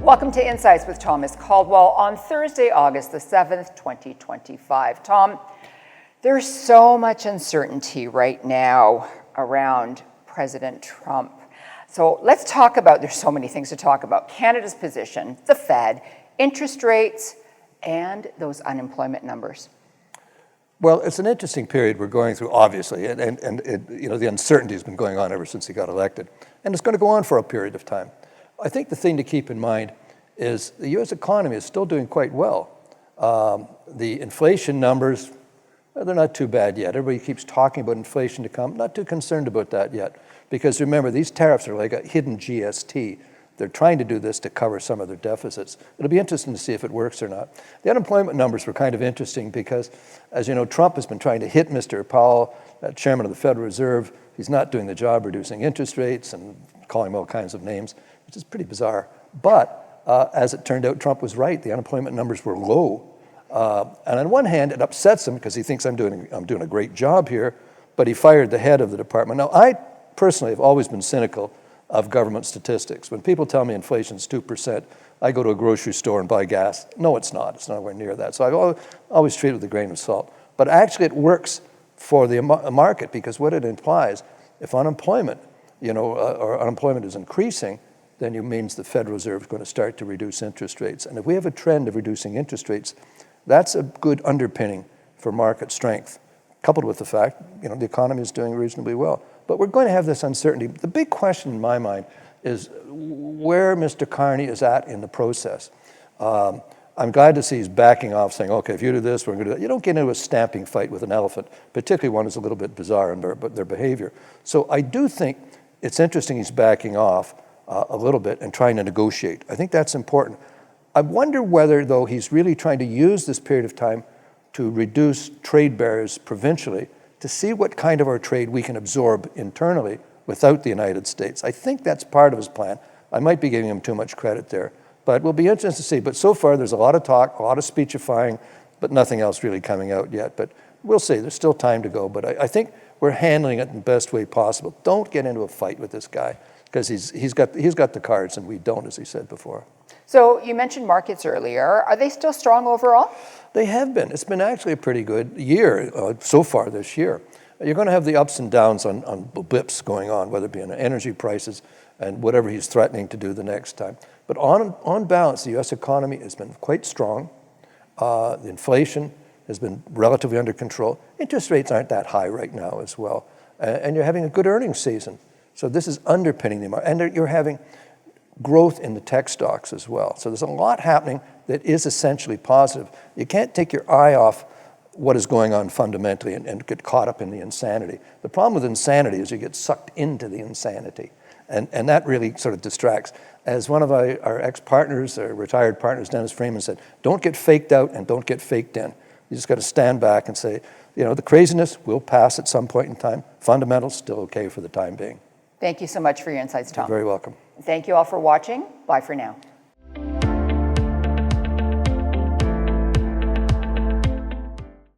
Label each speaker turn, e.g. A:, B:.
A: Welcome to Insights with Thomas Caldwell on Thursday, August the 7th, 2025. Tom, there's so much uncertainty right now around President Trump. So let's talk about, there's so many things to talk about, Canada's position, the Fed, interest rates, and those unemployment numbers.
B: Well, it's an interesting period we're going through, obviously, and the uncertainty has been going on ever since he got elected, and it's going to go on for a period of time. I think the thing to keep in mind is the U.S. economy is still doing quite well. The inflation numbers, they're not too bad yet. Everybody keeps talking about inflation to come. Not too concerned about that yet, because remember, these tariffs are like a hidden GST. They're trying to do this to cover some of their deficits. It'll be interesting to see if it works or not. The unemployment numbers were kind of interesting because, as you know, Trump has been trying to hit Mr. Powell, chairman of the Federal Reserve. He's not doing the job reducing interest rates and calling him all kinds of names, which is pretty bizarre. But as it turned out, Trump was right. The unemployment numbers were low. And on one hand, it upsets him because he thinks I'm doing a great job here, but he fired the head of the department. Now, I personally have always been cynical of government statistics. When people tell me inflation's 2%, I go to a grocery store and buy gas. No, it's not. It's nowhere near that. So I've always treated it with a grain of salt. But actually, it works for the market because what it implies, if unemployment, or unemployment is increasing, then it means the Federal Reserve is going to start to reduce interest rates. And if we have a trend of reducing interest rates, that's a good underpinning for market strength, coupled with the fact, the economy is doing reasonably well. But we're going to have this uncertainty. The big question in my mind is where Mr. Carney is at in the process. I'm glad to see he's backing off, saying, okay, if you do this, we're going to do that. You don't get into a stamping fight with an elephant, particularly one that's a little bit bizarre in their behavior. So I do think it's interesting he's backing off a little bit and trying to negotiate. I think that's important. I wonder whether, though, he's really trying to use this period of time to reduce trade barriers provincially to see what kind of our trade we can absorb internally without the United States. I think that's part of his plan. I might be giving him too much credit there, but we'll be interested to see. But so far, there's a lot of talk, a lot of speechifying, but nothing else really coming out yet. But we'll see. There's still time to go. But I think we're handling it in the best way possible. Don't get into a fight with this guy because he's got the cards and we don't, as he said before.
A: So you mentioned markets earlier. Are they still strong overall?
B: They have been. It's been actually a pretty good year so far this year. You're going to have the ups and downs on blips going on, whether it be in energy prices and whatever he's threatening to do the next time. But on balance, the U.S. economy has been quite strong. The inflation has been relatively under control. Interest rates aren't that high right now as well. And you're having a good earnings season. So this is underpinning the market. And you're having growth in the tech stocks as well. So there's a lot happening that is essentially positive. You can't take your eye off what is going on fundamentally and get caught up in the insanity. The problem with insanity is you get sucked into the insanity. And that really sort of distracts. As one of our ex-partners, our retired partners, Dennis Freeman, said, don't get faked out and don't get faked in. You just got to stand back and say, the craziness will pass at some point in time. Fundamentals still okay for the time being.
A: Thank you so much for your insights, Tom.
B: You're very welcome.
A: Thank you all for watching. Bye for now.